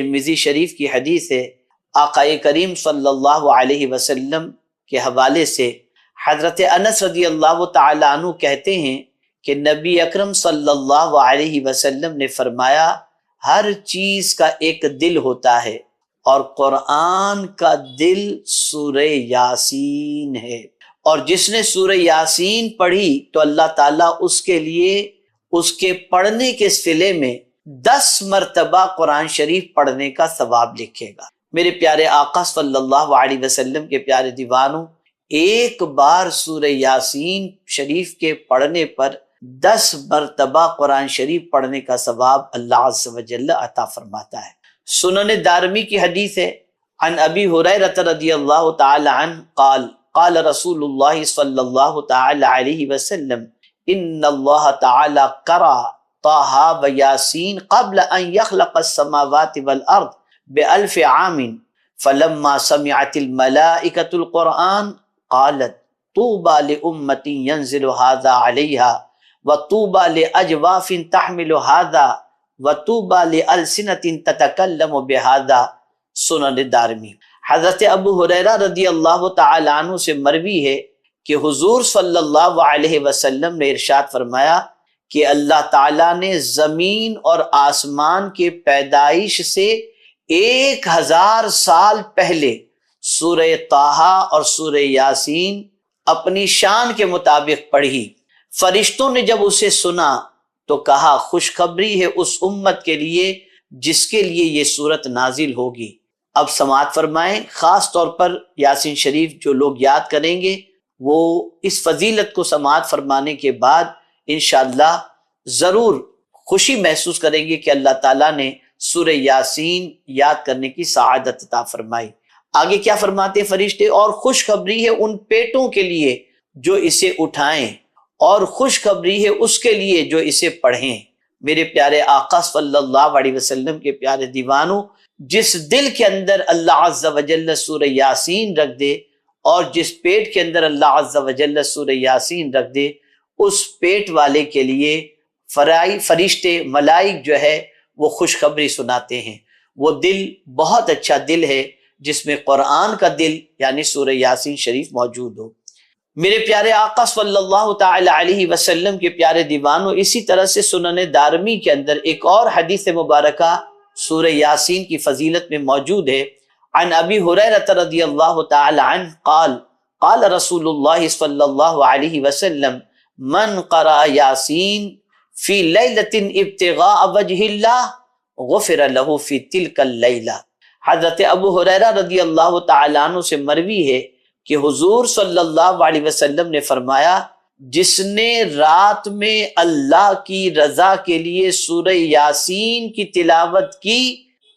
ترمذی شریف کی حدیث ہے، آقا کریم صلی اللہ علیہ وسلم کے حوالے سے حضرت انس رضی اللہ تعالی عنہ کہتے ہیں کہ نبی اکرم صلی اللہ علیہ وسلم نے فرمایا، ہر چیز کا ایک دل ہوتا ہے اور قرآن کا دل سورہ یاسین ہے، اور جس نے سورہ یاسین پڑھی تو اللہ تعالیٰ اس کے لیے اس کے پڑھنے کے صلے میں 10 مرتبہ قرآن شریف پڑھنے کا ثواب لکھے گا۔ میرے پیارے آقا صلی اللہ علیہ وسلم کے پیارے دیوانوں، ایک بار سورہ یاسین شریف کے پڑھنے پر 10 مرتبہ قرآن شریف پڑھنے کا ثواب اللہ عز و جل عطا فرماتا ہے۔ سنن دارمی کی حدیث ہے، عن ابی ہریرہ رضی اللہ تعالی عنہ قال قال رسول اللہ صلی اللہ تعالی علیہ وسلم ان اللہ تعالی قرأ طٰہٰ و یاسین قبل ان یخلق السماوات والارض ب1000 عام فلما سمعت الملائکۃ القرآن قالت طوبى لأمة ينزل هذا عليها وطوبى لأجواف تحمل هذا وطوبى لألسنة تتكلم بهذا۔ سنن دارمی۔ حضرت ابو ہریرہ رضی اللہ تعالی عنہ سے مروی ہے کہ حضور صلی اللہ علیہ وسلم نے ارشاد فرمایا کہ اللہ تعالیٰ نے زمین اور آسمان کے پیدائش سے 1000 سال پہلے سورہ طٰہٰ اور سورہ یاسین اپنی شان کے مطابق پڑھی۔ فرشتوں نے جب اسے سنا تو کہا، خوشخبری ہے اس امت کے لیے جس کے لیے یہ سورت نازل ہوگی۔ اب سماعت فرمائیں، خاص طور پر یاسین شریف جو لوگ یاد کریں گے وہ اس فضیلت کو سماعت فرمانے کے بعد انشاءاللہ ضرور خوشی محسوس کریں گے کہ اللہ تعالیٰ نے سورہ یاسین یاد کرنے کی سعادت عطا فرمائی۔ آگے کیا فرماتے ہیں فرشتے؟ اور خوشخبری ہے ان پیٹوں کے لیے جو اسے اٹھائیں، اور خوشخبری ہے اس کے لیے جو اسے پڑھیں۔ میرے پیارے آقا صلی اللہ علیہ وسلم کے پیارے دیوانوں، جس دل کے اندر اللہ عز و جل سورہ یاسین رکھ دے اور جس پیٹ کے اندر اللہ عز و جل سورہ یاسین رکھ دے، اس پیٹ والے کے لیے فرشتے ملائک جو ہے وہ خوشخبری سناتے ہیں۔ وہ دل بہت اچھا دل ہے جس میں قرآن کا دل یعنی سورہ یاسین شریف موجود ہو۔ میرے پیارے آقا صلی اللہ تعالی علیہ وسلم کے پیارے دیوانوں، اسی طرح سے سنن دارمی کے اندر ایک اور حدیث مبارکہ سورہ یاسین کی فضیلت میں موجود ہے۔ عن ابی ہریرہ رضی اللہ تعالی عنہ قال قال رسول اللہ صلی اللہ علیہ وسلم من قرأ یاسین فی لیلۃ ابتغاء وجہ اللہ غفر له فی تلک اللیلہ۔ حضرت ابو ہریرہ رضی اللہ تعالی عنہ سے مروی ہے کہ حضور صلی اللہ علیہ وسلم نے فرمایا، جس نے رات میں اللہ کی رضا کے لیے سورہ یاسین کی تلاوت کی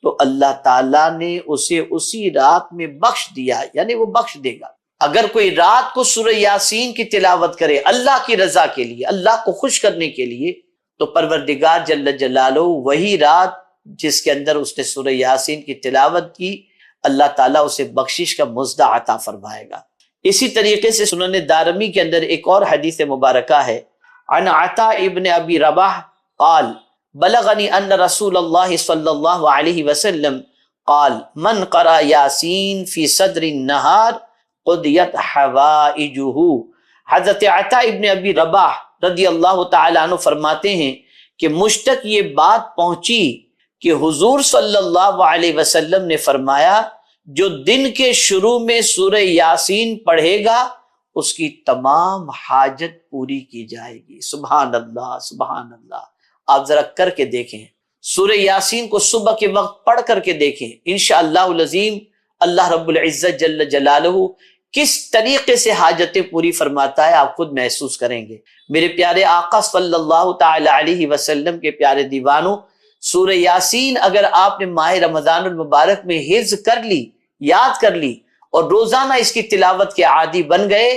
تو اللہ تعالیٰ نے اسے اسی رات میں بخش دیا، یعنی وہ بخش دے گا۔ اگر کوئی رات کو سورہ یاسین کی تلاوت کرے اللہ کی رضا کے لیے، اللہ کو خوش کرنے کے لیے، تو پروردگار جل جلالہ وہی رات جس کے اندر اس نے سورہ یاسین کی تلاوت کی، اللہ تعالیٰ اسے بخشش کا مزدہ عطا فرمائے گا۔ اسی طریقے سے سنن دارمی کے اندر ایک اور حدیث مبارکہ ہے، عن عطاء ابن ابی رباح قال بلغنی ان رسول اللہ صلی اللہ علیہ وسلم قال من قرأ یاسین فی صدر النہار قضیت حوائجہ۔ حضرت عطاء ابن ابی رباح رضی اللہ تعالی عنہ فرماتے ہیں کہ مجھ تک یہ بات پہنچی کہ حضور صلی اللہ علیہ وسلم نے فرمایا، جو دن کے شروع میں سورہ یاسین پڑھے گا اس کی تمام حاجت پوری کی جائے گی۔ سبحان اللہ، سبحان اللہ۔ آپ ذرا کر کے دیکھیں، سورہ یاسین کو صبح کے وقت پڑھ کر کے دیکھیں، انشاءاللہ العظیم اللہ رب العزت جل جلالہ کس طریقے سے حاجتیں پوری فرماتا ہے آپ خود محسوس کریں گے۔ میرے پیارے آقا صلی اللہ تعالی علیہ وسلم کے پیارے دیوانوں، سورہ یاسین اگر آپ نے ماہ رمضان المبارک میں حفظ کر لی، یاد کر لی اور روزانہ اس کی تلاوت کے عادی بن گئے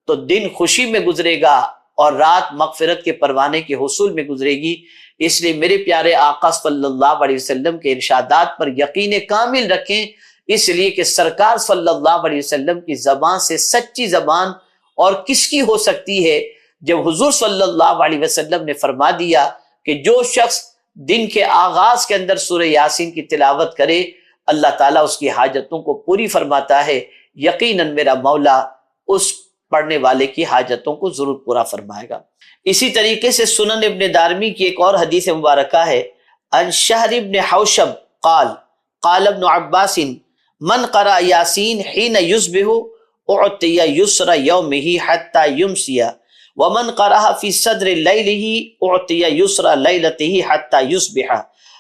تو دن خوشی میں گزرے گا اور رات مغفرت کے پروانے کے حصول میں گزرے گی۔ اس لیے میرے پیارے آقا صلی اللہ علیہ وسلم کے ارشادات پر یقین کامل رکھیں، اس لیے کہ سرکار صلی اللہ علیہ وسلم کی زبان سے سچی زبان اور کس کی ہو سکتی ہے جب حضور صلی اللہ علیہ وسلم نے فرما دیا کہ جو شخص دن کے آغاز کے اندر سورہ یاسین کی تلاوت کرے، اللہ تعالیٰ اس کی حاجتوں کو پوری فرماتا ہے۔ یقیناً میرا مولا اس پڑھنے والے کی حاجتوں کو ضرور پورا فرمائے گا۔ اسی طریقے سے سنن ابن دارمی کی ایک اور حدیث مبارکہ ہے، ان شہر ابن حوشب قال قال ابن عباس من قرأ یاسین حین یصبح اعطی یسر یومہ حتی یمسی ومن قرأ فی صدر لیلہ اعطی یسر لیلتہ حتی یصبح۔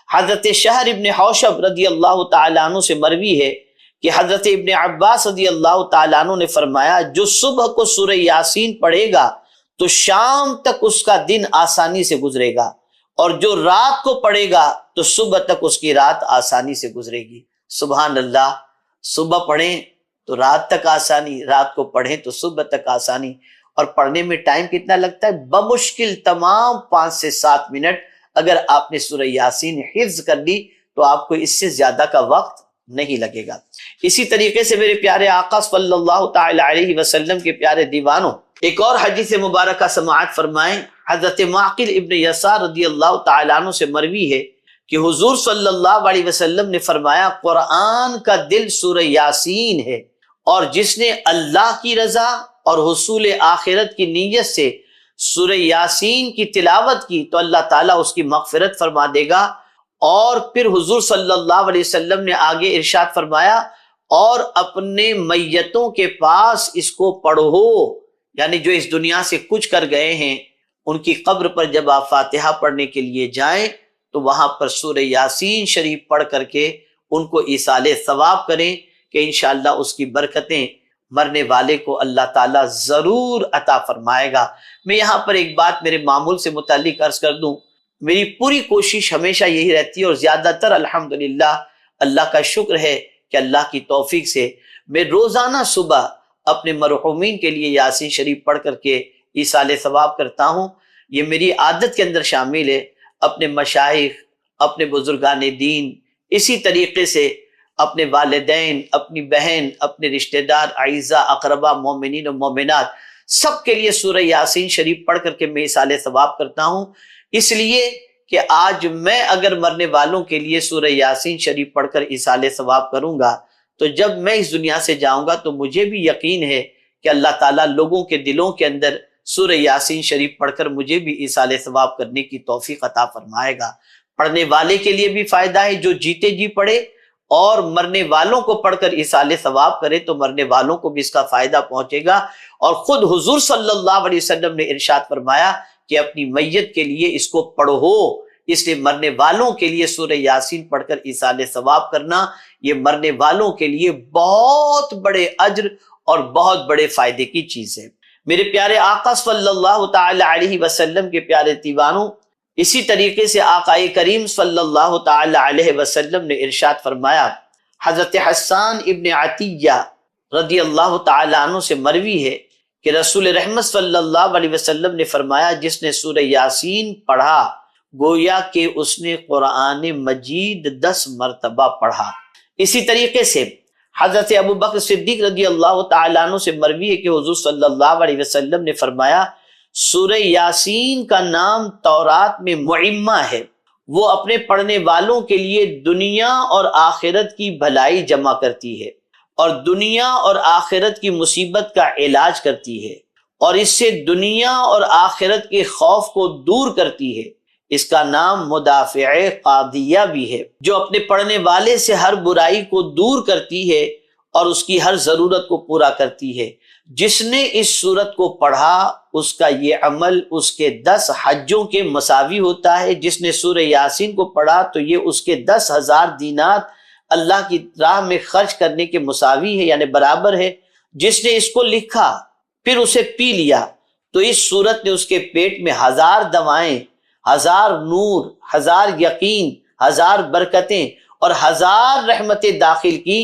حضرت شہر ابن حوشب رضی اللہ تعالیٰ عنہ سے مروی ہے کہ حضرت ابن عباس رضی اللہ تعالیٰ عنہ نے فرمایا، جو صبح کو سورہ یاسین پڑھے گا تو شام تک اس کا دن آسانی سے گزرے گا، اور جو رات کو پڑھے گا تو صبح تک اس کی رات آسانی سے گزرے گی۔ سبحان اللہ، صبح پڑھیں تو رات تک آسانی، رات کو پڑھیں تو صبح تک آسانی۔ اور پڑھنے میں ٹائم کتنا لگتا ہے؟ بمشکل تمام 5 سے 7 منٹ۔ اگر آپ نے سورہ یاسین حفظ کر لی تو آپ کو اس سے زیادہ کا وقت نہیں لگے گا۔ اسی طریقے سے میرے پیارے آقا صلی اللہ تعالی علیہ وسلم کے پیارے دیوانوں، ایک اور حدیث مبارکہ سماعت فرمائیں۔ حضرت معقل ابن یسار رضی اللہ تعالیٰ عنہ سے مروی ہے کہ حضور صلی اللہ علیہ وسلم نے فرمایا، قرآن کا دل سورہ یاسین ہے، اور جس نے اللہ کی رضا اور حصول آخرت کی نیت سے سورہ یاسین کی تلاوت کی تو اللہ تعالیٰ اس کی مغفرت فرما دے گا۔ اور پھر حضور صلی اللہ علیہ وسلم نے آگے ارشاد فرمایا، اور اپنے میتوں کے پاس اس کو پڑھو، یعنی جو اس دنیا سے کچھ کر گئے ہیں ان کی قبر پر جب آپ فاتحہ پڑھنے کے لیے جائیں تو وہاں پر سورہ یاسین شریف پڑھ کر کے ان کو ایصال ثواب کریں کہ انشاءاللہ اس کی برکتیں مرنے والے کو اللہ تعالیٰ ضرور عطا فرمائے گا۔ میں یہاں پر ایک بات میرے معمول سے متعلق عرض کر دوں، میری پوری کوشش ہمیشہ یہی رہتی ہے، اور زیادہ تر الحمدللہ اللہ کا شکر ہے کہ اللہ کی توفیق سے میں روزانہ صبح اپنے مرحومین کے لیے یاسین شریف پڑھ کر کے ایصال ثواب کرتا ہوں۔ یہ میری عادت کے اندر شامل ہے۔ اپنے مشائخ، اپنے بزرگان دین، اسی طریقے سے اپنے والدین، اپنی بہن، اپنے رشتہ دار، اعزاء، اقربا، مومنین و مومنات، سب کے لیے سورہ یاسین شریف پڑھ کر کے میں ایصال ثواب کرتا ہوں، اس لیے کہ آج میں اگر مرنے والوں کے لیے سورہ یاسین شریف پڑھ کر ایصال ثواب کروں گا تو جب میں اس دنیا سے جاؤں گا تو مجھے بھی یقین ہے کہ اللہ تعالیٰ لوگوں کے دلوں کے اندر سورہ یاسین شریف پڑھ کر مجھے بھی ایصال ثواب کرنے کی توفیق عطا فرمائے گا۔ پڑھنے والے کے لیے بھی فائدہ ہے جو جیتے جی پڑھے، اور مرنے والوں کو پڑھ کر ایصال ثواب کرے تو مرنے والوں کو بھی اس کا فائدہ پہنچے گا۔ اور خود حضور صلی اللہ علیہ وسلم نے ارشاد فرمایا کہ اپنی میت کے لیے اس کو پڑھو، اس لیے مرنے والوں کے لیے سورہ یاسین پڑھ کر ایصال ثواب کرنا یہ مرنے والوں کے لیے بہت بڑے اجر اور بہت بڑے فائدے کی چیز ہے۔ میرے پیارے آقا صلی اللہ تعالی علیہ وسلم کے پیارے دیوانوں، اسی طریقے سے آقا کریم صلی اللہ تعالی علیہ وسلم نے ارشاد فرمایا، حضرت حسان ابن عطیہ رضی اللہ تعالی عنہ سے مروی ہے کہ رسول رحمت صلی اللہ علیہ وسلم نے فرمایا، جس نے سورہ یاسین پڑھا گویا کہ اس نے قرآن مجید 10 مرتبہ پڑھا۔ اسی طریقے سے حضرت ابو بکر صدیق رضی اللہ تعالیٰ عنہ سے مروی ہے کہ حضور صلی اللہ علیہ وسلم نے فرمایا، سورہ یاسین کا نام تورات میں معمہ ہے، وہ اپنے پڑھنے والوں کے لیے دنیا اور آخرت کی بھلائی جمع کرتی ہے، اور دنیا اور آخرت کی مصیبت کا علاج کرتی ہے، اور اس سے دنیا اور آخرت کے خوف کو دور کرتی ہے۔ اس کا نام مدافع قاضیہ بھی ہے، جو اپنے پڑھنے والے سے ہر برائی کو دور کرتی ہے اور اس کی ہر ضرورت کو پورا کرتی ہے۔ جس نے اس سورت کو پڑھا اس کا یہ عمل اس کے 10 حجوں کے مساوی ہوتا ہے۔ جس نے سورہ یاسین کو پڑھا تو یہ اس کے 10,000 دینار اللہ کی راہ میں خرچ کرنے کے مساوی ہے، یعنی برابر ہے۔ جس نے اس کو لکھا پھر اسے پی لیا تو اس سورت نے اس کے پیٹ میں 1000 دوائیں، 1000 نور، 1000 یقین، 1000 برکتیں اور 1000 رحمتیں داخل کی،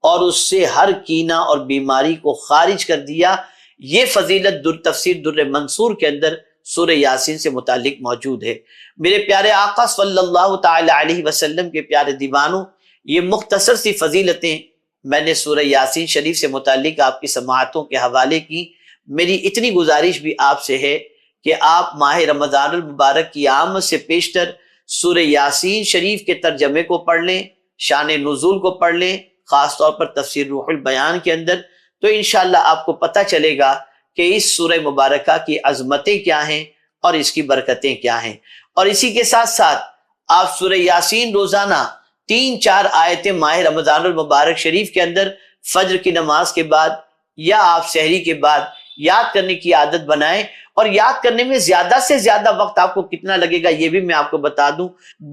اور اس سے ہر کینہ اور بیماری کو خارج کر دیا۔ یہ فضیلت تفسیر در منصور کے اندر سورہ یاسین سے متعلق موجود ہے۔ میرے پیارے آقا صلی اللہ تعالی علیہ وسلم کے پیارے دیوانوں، یہ مختصر سی فضیلتیں میں نے سورہ یاسین شریف سے متعلق آپ کی سماعتوں کے حوالے کی۔ میری اتنی گزارش بھی آپ سے ہے کہ آپ ماہ رمضان المبارک کی آمد سے پیشتر سورہ یاسین شریف کے ترجمے کو پڑھ لیں، شان نزول کو پڑھ لیں، خاص طور پر تفسیر روح البیان کے اندر، تو انشاءاللہ آپ کو پتہ چلے گا کہ اس سورہ مبارکہ کی عظمتیں کیا ہیں اور اس کی برکتیں کیا ہیں۔ اور اسی کے ساتھ ساتھ آپ سورہ یاسین روزانہ 3-4 آیتیں ماہ رمضان المبارک شریف کے اندر فجر کی نماز کے بعد یا آپ سحری کے بعد یاد کرنے کی عادت بنائیں۔ اور یاد کرنے میں زیادہ سے زیادہ وقت آپ کو کتنا لگے گا یہ بھی میں آپ کو بتا دوں،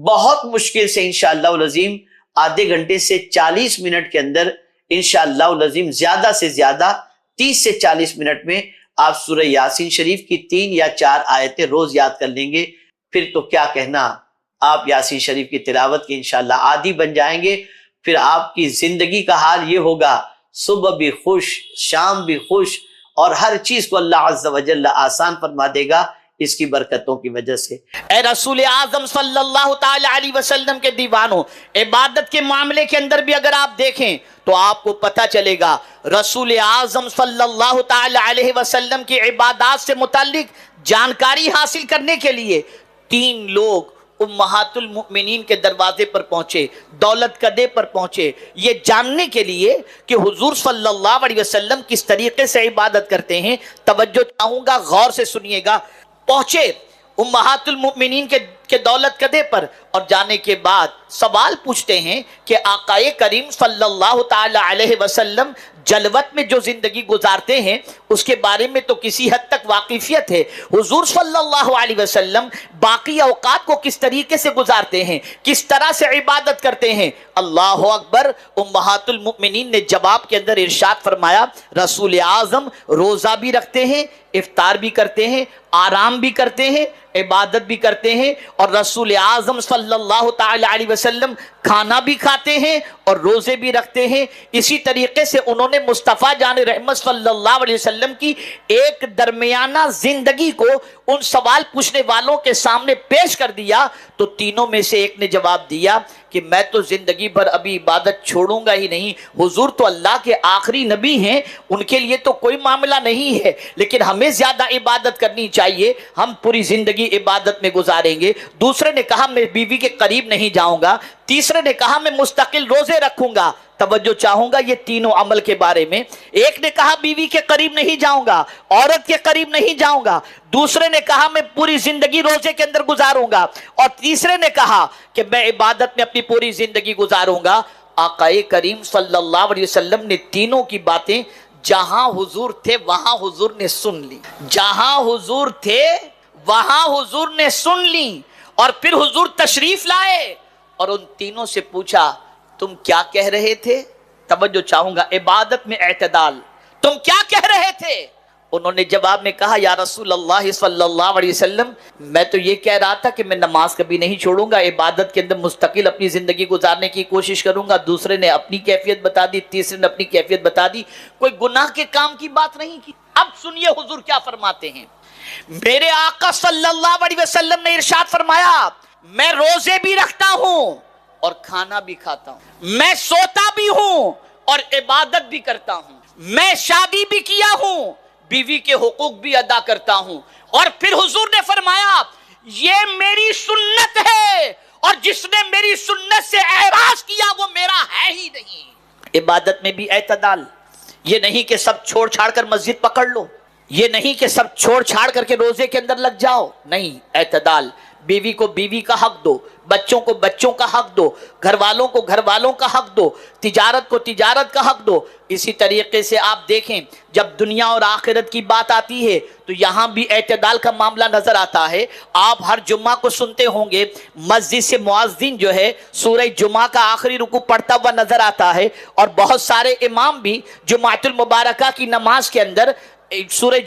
بہت مشکل سے انشاءاللہ العظیم آدھے گھنٹے سے 40 منٹ کے اندر انشاءاللہ العظیم زیادہ سے زیادہ 30 سے 40 منٹ میں آپ سورہ یاسین شریف کی 3 یا 4 آیتیں روز یاد کر لیں گے۔ پھر تو کیا کہنا، آپ یاسین شریف کی تلاوت کے انشاءاللہ عادی بن جائیں گے۔ پھر آپ کی زندگی کا حال یہ ہوگا، صبح بھی خوش، شام بھی خوش، اور ہر چیز کو اللہ عز و جل آسان فرما دے گا اس کی برکتوں کی وجہ سے۔ اے رسول اعظم صلی اللہ تعالی علیہ وسلم کے دیوانوں، عبادت کے معاملے کے اندر بھی اگر آپ دیکھیں تو آپ کو پتہ چلے گا رسول اعظم صلی اللہ تعالی علیہ وسلم کی عبادات سے متعلق جانکاری حاصل کرنے کے لیے 3 لوگ امہات المؤمنین کے دروازے پر پہنچے، دولت کدے پر پہنچے، یہ جاننے کے لیے کہ حضور صلی اللہ علیہ وسلم کس طریقے سے عبادت کرتے ہیں۔ توجہ چاہوں گا، غور سے سنیے گا۔ پہنچے امہات المؤمنین کے دولت کدے پر، اور جانے کے بعد سوال پوچھتے ہیں کہ آقائے کریم صلی اللہ تعالی علیہ وسلم جلوت میں جو زندگی گزارتے ہیں اس کے بارے میں تو کسی حد تک واقفیت ہے، حضور صلی اللہ علیہ وسلم باقی اوقات کو کس طریقے سے گزارتے ہیں، کس طرح سے عبادت کرتے ہیں؟ اللہ اکبر۔ امہات المؤمنین نے جواب کے اندر ارشاد فرمایا، رسول اعظم روزہ بھی رکھتے ہیں، افطار بھی کرتے ہیں، آرام بھی کرتے ہیں، عبادت بھی کرتے ہیں، اور رسول اعظم صلی اللہ تعالی علیہ وسلم کھانا بھی کھاتے ہیں اور روزے بھی رکھتے ہیں۔ اسی طریقے سے انہوں نے مصطفیٰ جان رحمت صلی اللہ علیہ وسلم کی ایک درمیانہ زندگی کو ان سوال پوچھنے والوں کے سامنے پیش کر دیا، تو تینوں میں سے ایک نے جواب دیا کہ میں تو زندگی بھر ابھی عبادت چھوڑوں گا ہی نہیں، حضور تو اللہ کے آخری نبی ہیں، ان کے لیے تو کوئی معاملہ نہیں ہے، لیکن ہمیں زیادہ عبادت کرنی چاہیے، ہم پوری زندگی عبادت میں گزاریں گے۔ دوسرے نے کہا میں بیوی کے قریب نہیں جاؤں گا، تیسرے نے کہا میں مستقل روزے رکھوں گا۔ توجہ چاہوں گا یہ تینوں عمل کے بارے میں۔ ایک نے کہا بیوی کے قریب نہیں جاؤں گا، عورت کے قریب نہیں جاؤں گا، دوسرے نے کہا میں پوری زندگی روزے کے اندر گزاروں گا، اور تیسرے نے کہا کہ میں عبادت میں اپنی پوری زندگی گزاروں گا۔ آقائے کریم صلی اللہ علیہ وسلم نے تینوں کی باتیں جہاں حضور تھے وہاں حضور نے سن لی، جہاں حضور تھے وہاں حضور نے سن لی، اور پھر حضور تشریف لائے اور ان تینوں سے پوچھا تم کیا کہہ رہے تھے؟ توجہ چاہوں گا، عبادت میں اعتدال، تم کیا کہہ رہے تھے؟ انہوں نے جواب میں کہا یا رسول اللہ صلی اللہ علیہ وسلم میں تو یہ کہہ رہا تھا کہ میں نماز کبھی نہیں چھوڑوں گا، عبادت کے اندر مستقل اپنی زندگی گزارنے کی کوشش کروں گا۔ دوسرے نے اپنی کیفیت بتا دی، تیسرے نے اپنی کیفیت بتا دی، کوئی گناہ کے کام کی بات نہیں کی۔ اب سنیے حضور کیا فرماتے ہیں۔ میرے آقا صلی اللہ علیہ وسلم نے ارشاد فرمایا میں روزے بھی رکھتا ہوں اور کھانا بھی کھاتا ہوں، میں سوتا بھی ہوں اور عبادت بھی کرتا ہوں، میں شادی بھی کیا ہوں، بیوی کے حقوق بھی ادا کرتا ہوں، اور پھر حضور نے فرمایا یہ میری سنت ہے، اور جس نے میری سنت سے اعراض کیا وہ میرا ہے ہی نہیں۔ عبادت میں بھی اعتدال، یہ نہیں کہ سب چھوڑ چھاڑ کر مسجد پکڑ لو، یہ نہیں کہ سب چھوڑ چھاڑ کر کے روزے کے اندر لگ جاؤ، نہیں، اعتدال۔ بیوی کو بیوی کا حق دو، بچوں کو بچوں کا حق دو، گھر والوں کو گھر والوں کا حق دو، تجارت کو تجارت کا حق دو۔ اسی طریقے سے آپ دیکھیں جب دنیا اور آخرت کی بات آتی ہے تو یہاں بھی اعتدال کا معاملہ نظر آتا ہے۔ آپ ہر جمعہ کو سنتے ہوں گے مسجد سے مؤذن جو ہے سورہ جمعہ کا آخری رکوع پڑھتا ہوا نظر آتا ہے، اور بہت سارے امام بھی جمعۃ المبارکہ کی نماز کے اندر سورہ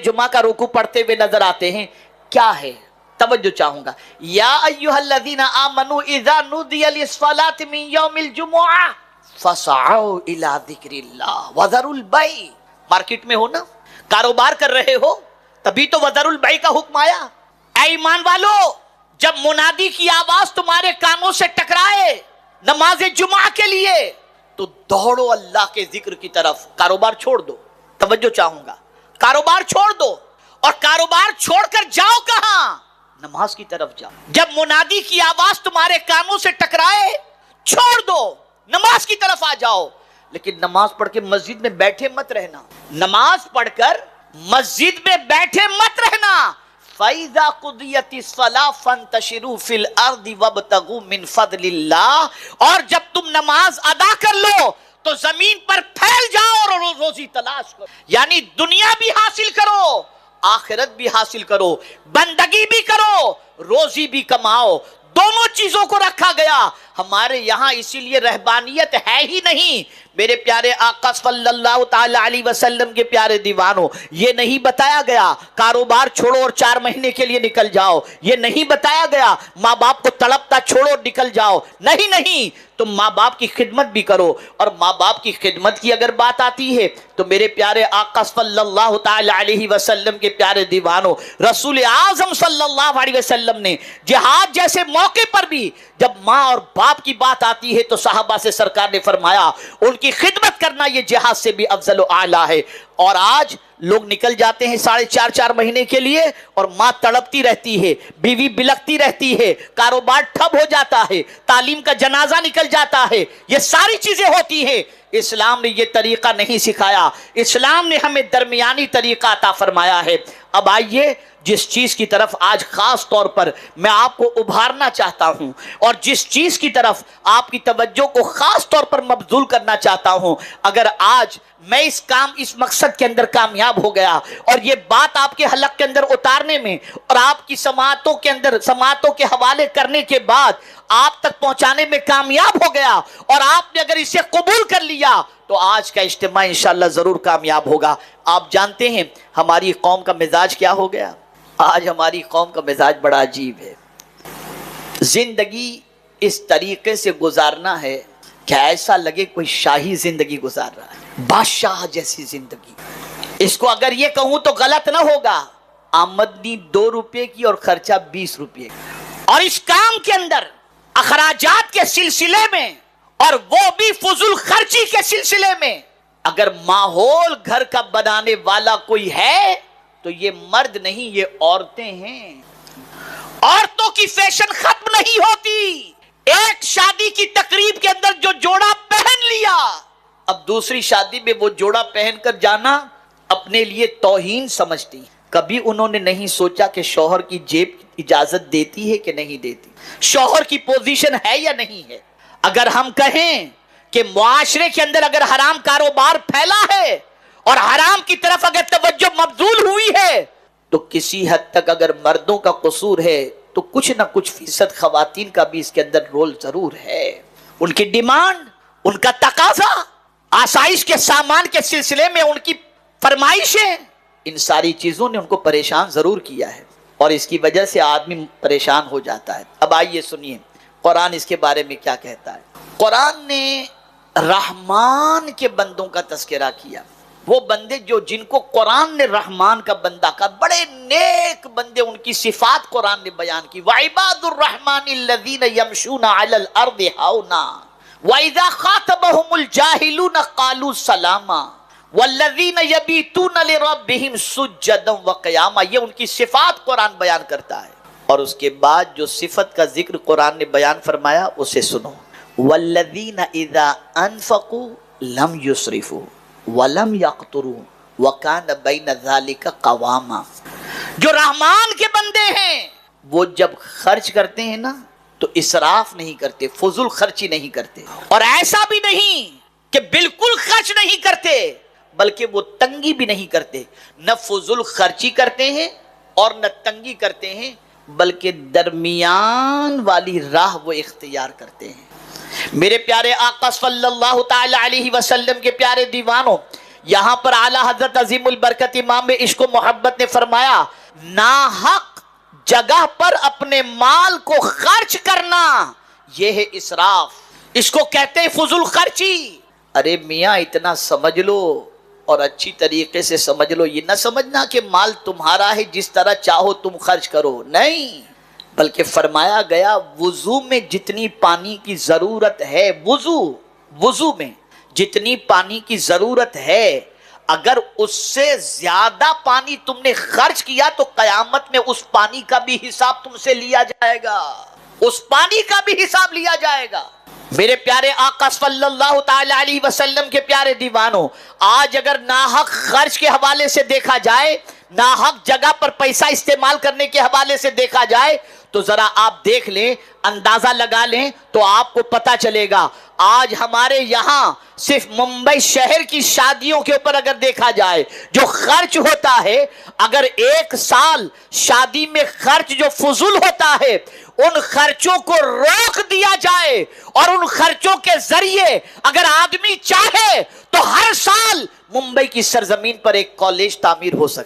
جمعہ کا رکوع پڑھتے ہوئے نظر آتے ہیں۔ کیا ہے؟ توجہ چاہوں گا، یا ایھا الذین آمنوا اذا نودی للصلاۃ من یوم الجمعہ فسعوا الی ذکر اللہ وذروا البیع۔ مارکیٹ میں ہو نا، کاروبار کر رہے ہو، تبھی تو وذروا البیع کا حکم آیا۔ اے ایمان والو، جب منادی کی آواز تمہارے کانوں سے ٹکرائے نماز جمعہ کے لیے تو دوڑو اللہ کے ذکر کی طرف، کاروبار چھوڑ دو۔ توجہ چاہوں گا، کاروبار چھوڑ دو، اور کاروبار چھوڑ کر جاؤ کہاں؟ نماز کی طرف جاؤ. جب منادی کی آواز تمہارے کانوں سے ٹکرائے چھوڑ دو, نماز کی طرف آ جاؤ. لیکن نماز پڑھ کے مسجد میں بیٹھے مت رہنا, نماز پڑھ کر مسجد میں بیٹھے مت رہنا. فَإِذَا قُضِيَتِ الصَّلَاةُ فَانتَشِرُوا فِي الْأَرْضِ وَابْتَغُوا مِنْ فَضْلِ اللَّهِ. اور جب تم نماز ادا کر لو تو زمین پر پھیل جاؤ اور روزی تلاش کرو. یعنی دنیا بھی حاصل کرو, آخرت بھی حاصل کرو, بندگی بھی کرو, روزی بھی کماؤ. دونوں چیزوں کو رکھا گیا. ہمارے یہاں اسی لیے رہبانیت ہے ہی نہیں. میرے پیارے آقا صلی اللہ تعالی علیہ وسلم کے پیارے دیوانوں, یہ نہیں بتایا گیا کاروبار چھوڑو اور 4 مہینے کے لیے نکل جاؤ. یہ نہیں بتایا گیا ماں باپ کو تڑپتا چھوڑو نکل جاؤ. نہیں نہیں, تم ماں باپ کی خدمت بھی کرو. اور ماں باپ کی خدمت کی اگر بات آتی ہے تو میرے پیارے آقا صلی اللہ تعالی علیہ وسلم کے پیارے دیوانوں, رسول اعظم صلی اللہ علیہ وسلم نے جہاد جیسے موقع پر بھی جب ماں اور باپ کی بات آتی ہے تو صحابہ سے سرکار نے فرمایا ان کی خدمت کرنا یہ جہاد سے بھی افضل و اعلیٰ ہے. اور آج لوگ نکل جاتے ہیں 4.5 مہینے کے لیے اور ماں تڑپتی رہتی ہے, بیوی بلکتی رہتی ہے, کاروبار ٹھپ ہو جاتا ہے, تعلیم کا جنازہ نکل جاتا ہے. یہ ساری چیزیں ہوتی ہیں. اسلام نے یہ طریقہ نہیں سکھایا, اسلام نے ہمیں درمیانی طریقہ عطا فرمایا ہے. اب آئیے جس چیز کی طرف آج خاص طور پر میں آپ کو ابھارنا چاہتا ہوں اور جس چیز کی طرف آپ کی توجہ کو خاص طور پر مبذول کرنا چاہتا ہوں, اگر آج میں اس مقصد کے اندر کامیاب ہو گیا اور یہ بات آپ کے حلق کے اندر اتارنے میں اور آپ کی سماعتوں کے حوالے کرنے کے بعد آپ تک پہنچانے میں کامیاب ہو گیا اور آپ نے اگر اسے قبول کر لیا تو آج کا اجتماع انشاءاللہ ضرور کامیاب ہوگا. آپ جانتے ہیں ہماری قوم کا مزاج کیا ہو گیا؟ آج ہماری قوم کا مزاج بڑا عجیب ہے. زندگی اس طریقے سے گزارنا ہے کہ ایسا لگے کوئی شاہی زندگی گزار رہا ہے, بادشاہ جیسی زندگی. اس کو اگر یہ کہوں تو غلط نہ ہوگا, آمدنی 2 روپے کی اور خرچہ 20 روپے کا, اور اس کام کے اندر اخراجات کے سلسلے میں اور وہ بھی فضول خرچی کے سلسلے میں اگر ماحول گھر کا بنانے والا کوئی ہے تو یہ مرد نہیں, یہ عورتیں ہیں. عورتوں کی فیشن ختم نہیں ہوتی. ایک شادی کی تقریب کے اندر جو جوڑا پہن لیا, اب دوسری شادی میں وہ جوڑا پہن کر جانا اپنے لیے توہین سمجھتی. کبھی انہوں نے نہیں سوچا کہ شوہر کی جیب اجازت دیتی ہے کہ نہیں دیتی, شوہر کی پوزیشن ہے یا نہیں ہے. اگر ہم کہیں کہ معاشرے کے اندر اگر حرام کاروبار پھیلا ہے اور حرام کی طرف اگر توجہ مبذول ہوئی ہے تو کسی حد تک اگر مردوں کا قصور ہے تو کچھ نہ کچھ فیصد خواتین کا بھی اس کے اندر رول ضرور ہے. ان کی ڈیمانڈ, ان کا تقاضا, آسائش کے سامان کے سلسلے میں ان کی فرمائشیں, ان ساری چیزوں نے ان کو پریشان ضرور کیا ہے اور اس کی وجہ سے آدمی پریشان ہو جاتا ہے. اب آئیے سنیے قرآن اس کے بارے میں کیا کہتا ہے. قرآن نے رحمان کے بندوں کا تذکرہ کیا, وہ بندے جن کو قرآن نے رحمان کا بندہ کہا, بڑے نیک بندے, ان کی صفات قرآن نے بیان کی. وَعِبَادُ الرَّحْمَنِ الَّذِينَ يَمْشُونَ عَلَى الْأَرْضِ هَوْنًا وَإِذَا خَاطَبَهُمُ الْجَاهِلُونَ قَالُوا سَلَامًا وَالَّذِينَ يَبِيتُونَ لِرَبِّهِمْ سُجَّدًا وَقِيَامًا. یہ ان کی صفات قرآن بیان کرتا ہے. اور اس کے بعد جو صفت کا ذکر قرآن نے بیان فرمایا اسے سنو. وَالَّذِينَ إِذَا أَنفَقُوا لَمْ يُسْرِفُوا وَلَمْ يَقْتُرُوا وَكَانَ بَيْنَ ذَلِكَ قَوَامًا. جو رحمان کے بندے ہیں وہ جب خرچ کرتے ہیں نا تو اسراف نہیں کرتے, فضول خرچی نہیں کرتے, اور ایسا بھی نہیں کہ بالکل خرچ نہیں کرتے بلکہ وہ تنگی بھی نہیں کرتے. نہ فضول خرچی کرتے ہیں اور نہ تنگی کرتے ہیں, بلکہ درمیان والی راہ وہ اختیار کرتے ہیں. میرے پیارے آقا صلی اللہ تعالی علیہ وسلم کے پیارے دیوانوں, یہاں پر اعلیٰ حضرت عظیم البرکت امام عشق و محبت نے فرمایا ناحق جگہ پر اپنے مال کو خرچ کرنا یہ ہے اسراف, اس کو کہتے ہیں فضول خرچی. ارے میاں اتنا سمجھ لو اور اچھی طریقے سے سمجھ لو, یہ نہ سمجھنا کہ مال تمہارا ہے جس طرح چاہو تم خرچ کرو, نہیں, بلکہ فرمایا گیا وضو میں جتنی پانی کی ضرورت ہے, وضو میں جتنی پانی کی ضرورت ہے اگر اس سے زیادہ پانی تم نے خرچ کیا تو قیامت میں اس پانی کا بھی حساب تم سے لیا جائے گا، اس پانی کا بھی حساب لیا جائے گا۔ میرے پیارے آقا صلی اللہ تعالی علیہ وسلم کے پیارے دیوانوں، آج اگر ناحق خرچ کے حوالے سے دیکھا جائے، ناحق جگہ پر پیسہ استعمال کرنے کے حوالے سے دیکھا جائے، تو ذرا آپ دیکھ لیں، اندازہ لگا لیں تو آپ کو پتا چلے گا۔ آج ہمارے یہاں صرف ممبئی شہر کی شادیوں کے اوپر اگر دیکھا جائے جو خرچ ہوتا ہے، اگر ایک سال شادی میں خرچ جو فضول ہوتا ہے ان خرچوں کو روک دیا جائے اور ان خرچوں کے ذریعے اگر آدمی چاہے تو ہر سال ممبئی کی سرزمین پر ایک کالج تعمیر ہو سکتا ہے۔